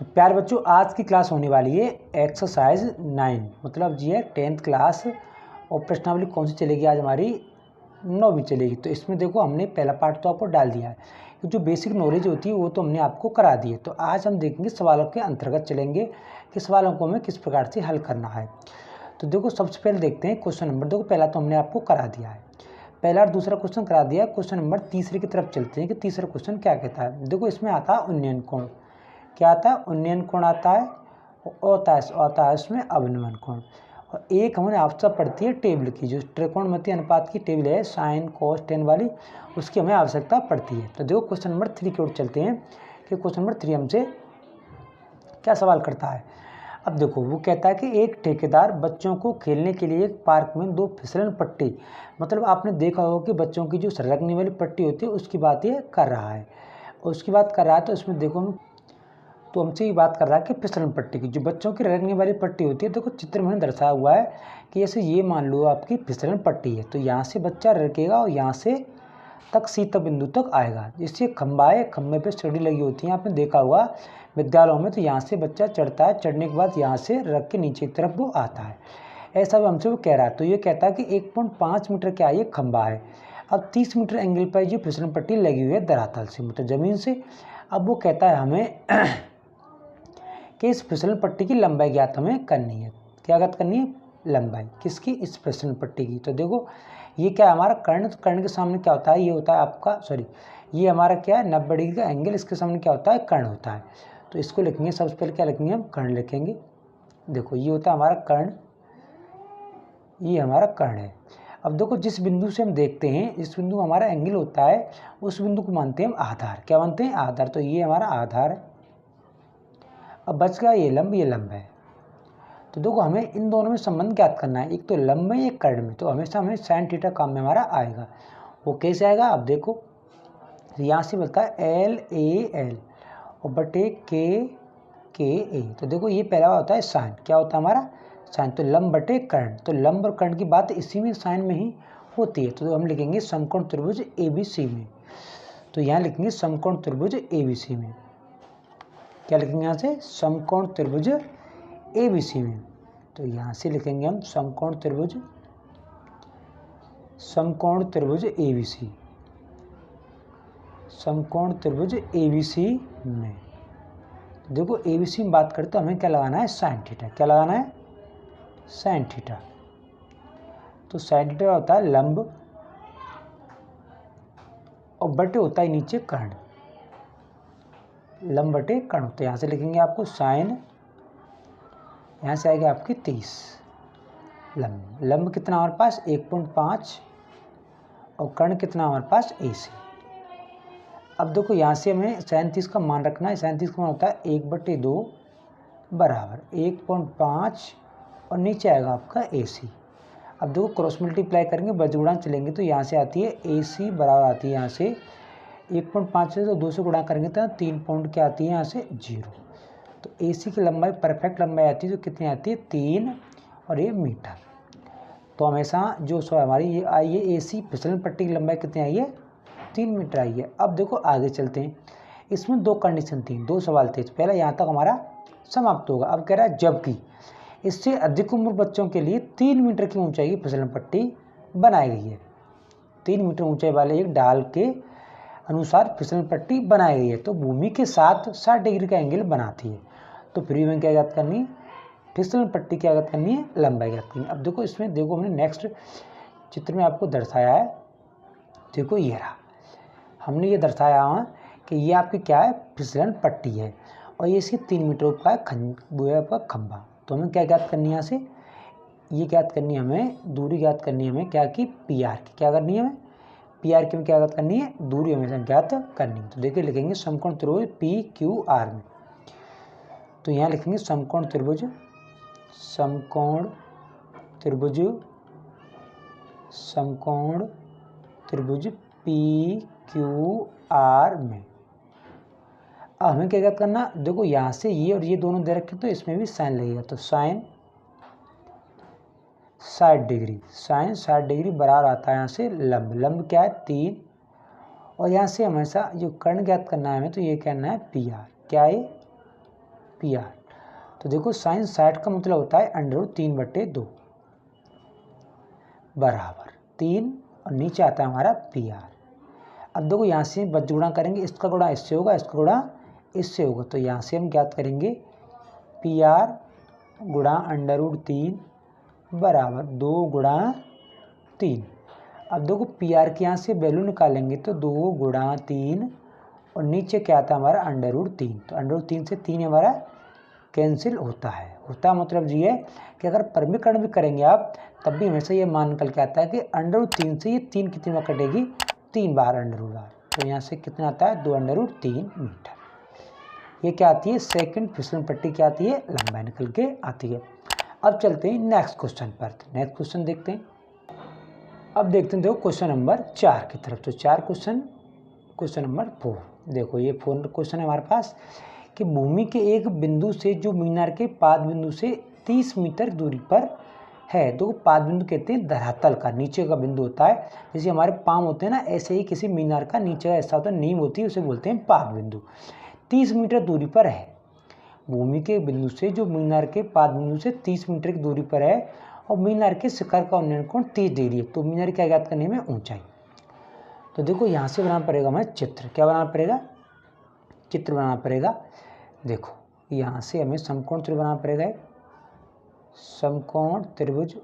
तो प्यारे बच्चों, आज की क्लास होने वाली है एक्सरसाइज 9, मतलब जी है 10th क्लास। और प्रश्नावली कौन सी चलेगी आज हमारी? 9वीं चलेगी। तो इसमें देखो हमने पहला पार्ट तो आपको डाल दिया है, जो बेसिक नॉलेज होती है वो तो हमने आपको करा दी है। तो आज हम देखेंगे सवालों के अंतर्गत चलेंगे कि सवालों को हमें किस प्रकार से हल करना है। तो देखो सबसे पहले देखते हैं क्वेश्चन नंबर। देखो पहला तो हमने आपको करा दिया है, पहला और दूसरा क्वेश्चन करा दिया। क्वेश्चन नंबर तीसरे की तरफ चलते हैं कि तीसरा क्वेश्चन क्या कहता है। देखो इसमें आता है उन्नयन कोण। क्या आता है? उन्नयन कोण आता है। और आता है उसमें अवनमन कोण। और एक हमें आवश्यकता पड़ती है टेबल की, जो त्रिकोणमितीय अनुपात की टेबल है साइन कोस टेन वाली, उसकी हमें आवश्यकता पड़ती है। तो देखो क्वेश्चन नंबर 3 की ओर चलते हैं कि क्वेश्चन नंबर 3 हमसे क्या सवाल करता है। अब देखो वो कहता है कि एक ठेकेदार बच्चों को खेलने के लिए एक पार्क में 2 फिसलन पट्टी, मतलब आपने देखा होगा कि बच्चों की जो सरकने वाली पट्टी होती है उसकी बात ये कर रहा है। और उसकी बात कर रहा है तो इसमें देखो तो हमसे ये बात कर रहा है कि फिसलन पट्टी की, जो बच्चों की रगड़ने वाली पट्टी होती है। देखो चित्र में दर्शाया हुआ है कि जैसे ये मान लो आपकी फिसलन पट्टी है, तो यहाँ से बच्चा रखेगा और यहाँ से तक सीता बिंदु तक आएगा। जिससे खंबा है, खंबे पे सीढ़ी लगी होती है, आपने देखा हुआ विद्यालयों में। तो यहाँ से बच्चा चढ़ता है, चढ़ने के बाद यहाँ से रख के नीचे की तरफ वो आता है। ऐसा भी हमसे वो कह रहा है। तो ये कहता है कि 1.5 मीटर क्या ये खंबा है। अब 30 मीटर एंगल पर ये फिसलन पट्टी लगी हुई है धरातल से, मतलब जमीन से। अब वो कहता है हमें कि इस फिसलन पट्टी की लंबाई ज्ञात हमें करनी है। क्या ज्ञात करनी है? लंबाई किसकी? इस फिसलन पट्टी की। तो देखो ये क्या है हमारा कर्ण। तो कर्ण के सामने क्या होता है? ये होता है आपका ये हमारा क्या है 90 डिग्री का एंगल। इसके सामने क्या होता है? कर्ण होता है। तो इसको लिखेंगे सबसे पहले, क्या लिखेंगे हम? कर्ण लिखेंगे। देखो ये होता है हमारा कर्ण, ये हमारा कर्ण है। अब देखो जिस बिंदु से हम देखते हैं, इस बिंदु हमारा एंगल होता है, उस बिंदु को मानते हैं हम आधार। क्या मानते हैं? आधार। तो ये हमारा आधार है। अब बच गया ये लंब है। तो देखो हमें इन दोनों में संबंध ज्ञात करना है, एक तो लंब में एक कर्ण में। तो हमेशा हमें साइन थीटा काम में हमारा आएगा। वो कैसे आएगा? अब देखो यहाँ से बोलता है LAL और बटे KA। तो देखो ये पहला होता है साइन। क्या होता है हमारा? साइन। तो लंब बटे कर्ण। तो लंब और कर्ण की बात इसी में साइन में ही होती है। तो हम लिखेंगे समकोण त्रिभुज ABC में। तो यहाँ लिखेंगे समकोण त्रिभुज ABC में। क्या लिखेंगे यहाँ से? समकोण त्रिभुज ABC में। तो यहाँ से लिखेंगे हम समकोण त्रिभुज ABC, समकोण त्रिभुज ABC में। देखो ABC में बात करते तो हमें क्या लगाना है? Sine theta. क्या लगाना है? Sine theta. तो साइन थीटा होता है लंब और बटे होता है नीचे कर्ण। लंब बटे कर्ण। तो यहाँ से लिखेंगे आपको साइन, यहाँ से आएगा आपकी 30। लंब कितना हमारे पास? 1.5 और कर्ण कितना हमारे पास? AC। अब देखो यहाँ से हमें साइन 30 का मान रखना है। साइन 30 का मान होता है 1/2 बराबर 1.5 और नीचे आएगा आपका AC। अब देखो क्रॉस मल्टीप्लाई करेंगे, बज गुणा चलेंगे, तो यहाँ से आती है AC बराबर आती है यहाँ से 1.5 से, तो 2 से गुणा करेंगे तो 3 पॉइंट क्या आती है यहाँ से? 0। तो AC की लंबाई परफेक्ट लंबाई आती है, तो कितनी आती है? 3 और ये मीटर। तो हमेशा जो हमारी ये आई है AC फिसलन पट्टी की लंबाई कितनी आई है? 3 मीटर आई है। अब देखो आगे चलते हैं। इसमें 2 कंडीशन थी, 2 सवाल थे। पहला यहाँ तक हमारा समाप्त होगा। अब कह रहा है जबकि इससे अधिक उम्र बच्चों के लिए 3 मीटर की ऊंचाई की फिसलन पट्टी बनाई गई है। 3 मीटर ऊंचाई वाले एक डाल के अनुसार फिसलन पट्टी बनाई गई है, तो भूमि के साथ 60 डिग्री का एंगल बनाती है। तो फिर में क्या ज्ञात करनी? फिसलन पट्टी क्या ज्ञात करनी है? लंबाई ज्ञात करनी है। अब देखो इसमें देखो हमने नेक्स्ट चित्र में आपको दर्शाया है। देखो ये रहा, हमने ये दर्शाया है कि ये आपकी क्या है? फिसलन पट्टी है और ये इसकी 3 मीटर का आपका खंभा। तो हमें क्या ज्ञात करनी है? यहाँ से ये ज्ञात करनी है हमें, दूरी ज्ञात करनी है हमें क्या की? PR की। क्या करनी है हमें? PR की में क्या ज्ञात करनी है? दूरी हमेशा ज्ञात करनी है। तो देखिए लिखेंगे समकोण त्रिभुज PQR में। तो यहाँ लिखेंगे समकोण त्रिभुज PQR में। अब हमें क्या ज्ञात करना? देखो यहाँ से ये और ये दोनों दे रखे, तो इसमें भी साइन लगेगा। तो साइन 60 डिग्री बराबर आता है यहाँ से लंब क्या है? 3। और यहाँ से हमेशा जो कर्ण ज्ञात करना है हमें, तो ये कहना है PR। क्या है? PR। तो देखो साइन 60 का मतलब होता है √3/2 बराबर 3 और नीचे आता है हमारा PR। अब देखो यहाँ से बच गुणा करेंगे, इसका गुणा इससे होगा, इसका गुणा इससे होगा, तो यहाँ से हम ज्ञात करेंगे PR गुणा √3 बराबर 2 गुणा 3। अब देखो PR के यहाँ से वैल्यू निकालेंगे तो 2 गुणा 3 और नीचे क्या आता है हमारा √3। तो √3 से 3 हमारा कैंसिल होता है। मतलब ये कि अगर परमीकरण भी करेंगे आप तब भी हमेशा ये मान निकल के आता है कि √3 से ये 3 कितनी बार कटेगी, 3 बार √r। तो यहाँ से कितना आता है 2√3 मीटर। ये क्या आती है सेकंड फिसलन पट्टी क्या आती है, लंबाई निकल के आती है। अब चलते हैं नेक्स्ट क्वेश्चन पर। नेक्स्ट क्वेश्चन देखते हैं। अब देखते हैं देखो क्वेश्चन नंबर 4 की तरफ। तो 4 क्वेश्चन नंबर 4 देखो, ये 4 क्वेश्चन है हमारे पास कि भूमि के एक बिंदु से जो मीनार के पाद बिंदु से 30 मीटर दूरी पर है। तो पाद बिंदु कहते हैं धरातल का नीचे का बिंदु होता है, जैसे हमारे पाम होते हैं ना, ऐसे ही किसी मीनार का नीचे का ऐसा होता है, नींव होती है, उसे बोलते हैं पाद बिंदु। 30 मीटर दूरी पर है। भूमि के बिंदु से जो मीनार के पाद बिंदु से 30 मीटर की दूरी पर है और मीनार के शिखर का उन्नयन कोण 30 डिग्री है। तो मीनार क्या ज्ञात करने में ऊंचाई। तो देखो यहाँ से बनाना पड़ेगा हमें चित्र। क्या बनाना पड़ेगा, चित्र बनाना पड़ेगा। देखो यहाँ से हमें समकोण त्रिभुज बनाना पड़ेगा, समकोण त्रिभुज।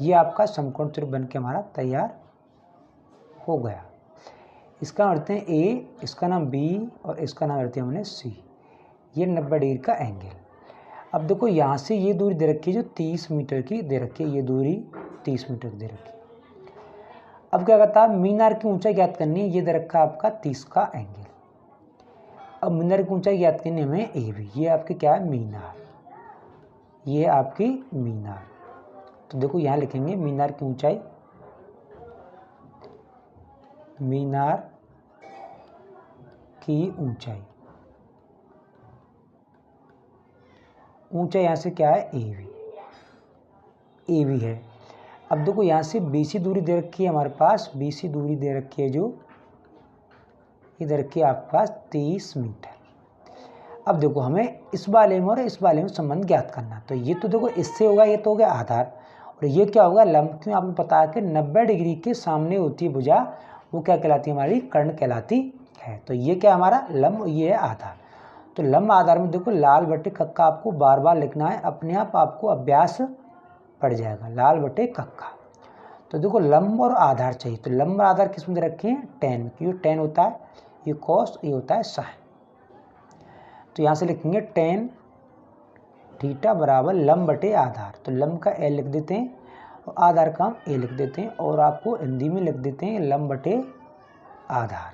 ये आपका समकोण त्रिभुज बन के हमारा तैयार हो गया। इसका अर्थ है A, इसका नाम B और इसका नाम रखते हैं हमने C। ये 90 डिग्री का एंगल। अब देखो यहाँ से ये दूरी दे रखी है जो 30 मीटर की दे रखी है, ये दूरी 30 मीटर की दे रखी है। अब क्या कहता है मीनार की ऊंचाई ज्ञात करनी है, ये दे रखा है आपका 30 का एंगल। अब मीनार की ऊंचाई ज्ञात करनी है हमें AB। ये आपकी क्या है मीनार, ये आपकी मीनार। तो देखो यहाँ लिखेंगे मीनार की ऊंचाई, मीनार की ऊंचाई। ऊंचाई यहाँ से क्या है AB है। अब देखो यहाँ से BC दूरी दे रखी है हमारे पास, BC दूरी दे रखी है जो इधर की आपके पास 30 मीटर। अब देखो हमें इस वाले में और इस वाले में संबंध ज्ञात करना। तो ये तो देखो इससे होगा, ये तो हो गया आधार, और ये क्या होगा लंब। क्यों आपको पता है कि 90 डिग्री के सामने होती है भुजा, वो क्या कहलाती है हमारी कर्ण कहलाती है। तो ये क्या हमारा लंब, ये है आधार। तो लंब आधार में देखो लाल बटे कक्का आपको बार बार लिखना है, अपने आप आपको अभ्यास पड़ जाएगा, लाल बटे कक्का। तो देखो लंब और आधार चाहिए। तो लंब और आधार किस में दे रखे हैं, टेन। क्यों टेन होता है, ये कॉस, ये होता है साइन। तो यहाँ से लिखेंगे टेन थीटा बराबर लंब बटे आधार। तो लंब का L लिख देते हैं और आधार का हम A लिख देते हैं, और आपको हिंदी में लिख देते हैं लंब बटे आधार,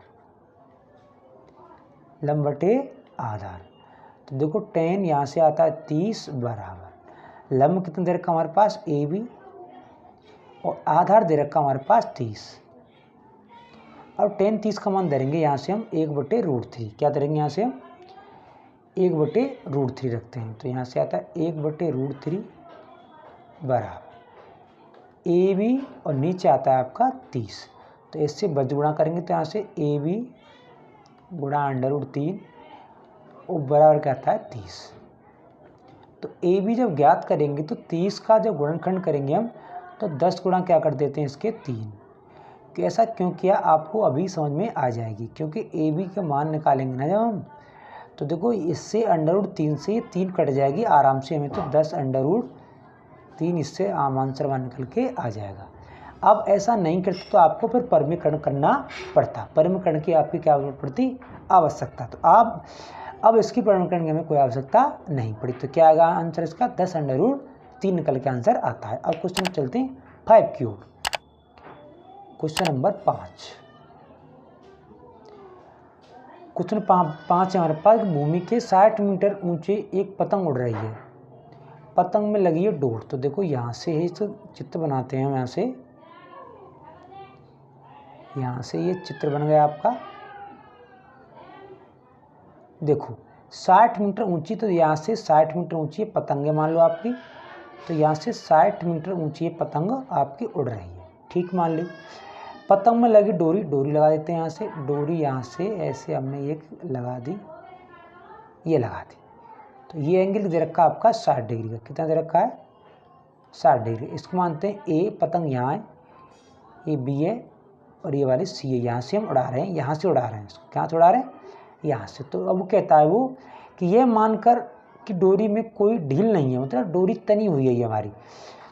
लंब बटे आधार। तो देखो टेन यहाँ से आता है 30 बराबर लंब कितने दे रखा हमारे पास AB और आधार दे रखा हमारे पास 30। और टेन 30 का मान धरेंगे यहाँ से हम 1/√3। क्या धरेंगे यहाँ से हम 1/√3 रखते हैं। तो यहाँ से आता है 1/√3 बराबर AB और नीचे आता है आपका 30। तो इससे बज गुणा करेंगे तो यहाँ से AB गुणा √3 और बराबर क्या आता है 30। तो AB जब ज्ञात करेंगे तो 30 का जब गुणनखंड करेंगे हम तो 10 गुणा क्या कर देते हैं इसके 3। कि ऐसा क्यों किया आपको अभी समझ में आ जाएगी, क्योंकि AB का मान निकालेंगे ना जब हम, तो देखो इससे √3 से ये 3 कट जाएगी आराम से, हमें तो 10 √3 इससे आम आंसर मान निकल के आ जाएगा। अब ऐसा नहीं करते तो आपको फिर परमीकरण करना पड़ता, परमीकरण की आपकी क्या पड़ती आवश्यकता। तो आप अब इसकी परमीकरण की हमें कोई आवश्यकता नहीं पड़ी। तो क्या आएगा आंसर इसका 10 √3 निकल के आंसर आता है। अब क्वेश्चन चलते हैं 5 की ओर। Question number 5। क्वेश्चन 5 है हमारे पास, भूमि के 60 मीटर ऊंचे एक पतंग उड़ रही है, पतंग में लगी है डोर। तो देखो यहाँ से ही चित्र बनाते हैं हम, यहाँ से ये चित्र बन गया आपका। देखो 60 मीटर ऊंची, तो यहाँ से 60 मीटर ऊंची पतंग है मान लो आपकी। तो यहाँ से 60 मीटर ऊंची पतंग आपकी उड़ रही है, ठीक मान ली। पतंग में लगी डोरी, डोरी लगा देते हैं यहाँ से, डोरी यहाँ से ऐसे हमने एक लगा दी, ये लगा दी, तो ये एंगल दे रखा है आपका 60 डिग्री का। कितना दे रखा है? 60 डिग्री। इसको मानते हैं ए, पतंग यहाँ है, ये बी है और ये वाली सी है। यहाँ से हम उड़ा रहे हैं, यहाँ से उड़ा रहे हैं, इसको कहाँ से उड़ा रहे हैं? यहाँ से। तो अब कहता है वो कि ये मानकर कि डोरी में कोई ढील नहीं है, मतलब डोरी तनी हुई है ये हमारी,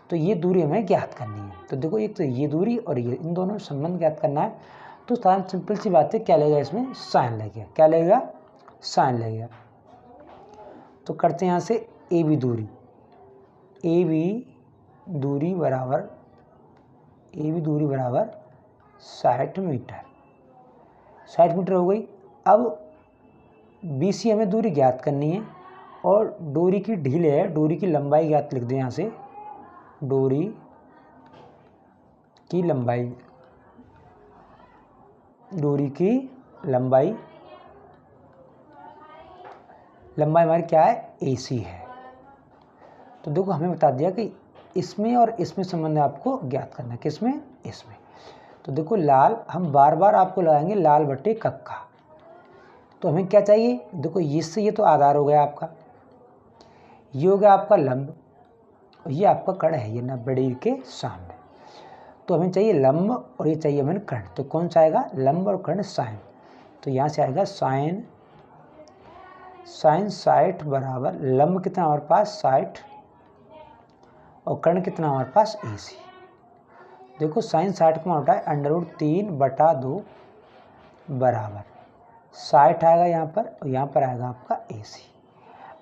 तो ये दूरी हमें ज्ञात करनी है। तो देखो एक तो ये दूरी और ये, इन दोनों में संबंध ज्ञात करना है। तो सिंपल सी बात है, क्या लगेगा इसमें? साइन लगेगा। क्या लगेगा? साइन लगेगा। तो करते हैं यहाँ से ए बी दूरी, ए बी दूरी बराबर 60 मीटर, 60 मीटर हो गई। अब बी सी हमें दूरी ज्ञात करनी है और डोरी की ढील है, डोरी की लंबाई ज्ञात लिख दें यहाँ से, डोरी की लंबाई, डोरी की लंबाई हमारी क्या है? AC है। तो देखो हमें बता दिया कि इसमें और इसमें संबंध आपको ज्ञात करना है। किसमें? इसमें। तो देखो लाल, हम बार बार आपको लगाएंगे लाल बटे कक्का। तो हमें क्या चाहिए? देखो इससे ये तो आधार हो गया आपका, ये हो गया आपका लंब, और ये आपका कर्ण है, ये 90 डिग्री के सामने। तो हमें चाहिए लंब और ये चाहिए हमें कर्ण। तो कौन सा आएगा? लंब और कर्ण साइन। तो यहाँ से आएगा साइन 60 बराबर लंब कितना हमारे पास? 60 और कर्ण कितना हमारे पास? AC। देखो साइन 60 को उठाए √3/2 बराबर 60 आएगा यहाँ पर, और यहाँ पर आएगा आपका AC।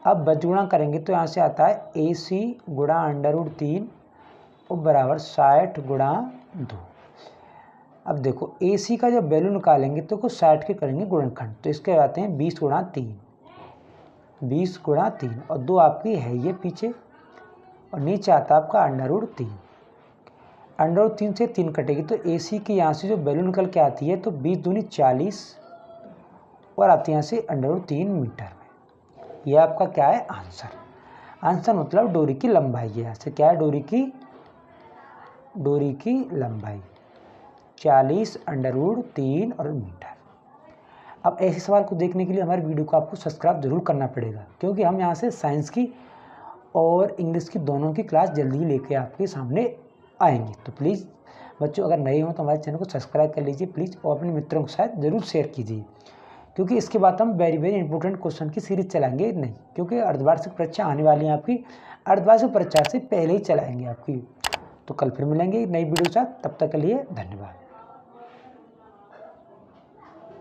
अब बजगुणा करेंगे तो यहाँ से आता है AC गुणा √3 और बराबर 60 गुणा 2। अब देखो AC का जब वैल्यू निकालेंगे तो कुछ 60 के करेंगे गुणनखंड, तो इसके आते हैं 20 गुणा 3, 20 गुणा 3 और 2 आपकी है ये पीछे, और नीचे आता है आपका √3। √3 से 3 कटेगी तो AC की यहाँ से जो वैल्यू निकल के आती है तो 20 दूनी 40 और आती है यहाँ से √3 मीटर में। यह आपका क्या है? आंसर। आंसर मतलब डोरी की लंबाई है। यहाँ से क्या है? डोरी की लंबाई 40 √3 और मीटर। अब ऐसे सवाल को देखने के लिए हमारे वीडियो को आपको सब्सक्राइब जरूर करना पड़ेगा, क्योंकि हम यहाँ से साइंस की और इंग्लिश की दोनों की क्लास जल्दी ही लेके आपके सामने आएंगे। तो प्लीज़ बच्चों, अगर नए हो तो हमारे चैनल को सब्सक्राइब कर लीजिए प्लीज़, और अपने मित्रों के साथ ज़रूर शेयर कीजिए, क्योंकि इसके बाद हम वेरी इंपॉर्टेंट क्वेश्चन की सीरीज चलाएंगे नहीं, क्योंकि अर्धवार्षिक परीक्षा आने वाली है आपकी, अर्धवार्षिक परीक्षा से पहले ही चलाएंगे आपकी। तो कल फिर मिलेंगे नई वीडियो के साथ, तब तक के लिए धन्यवाद।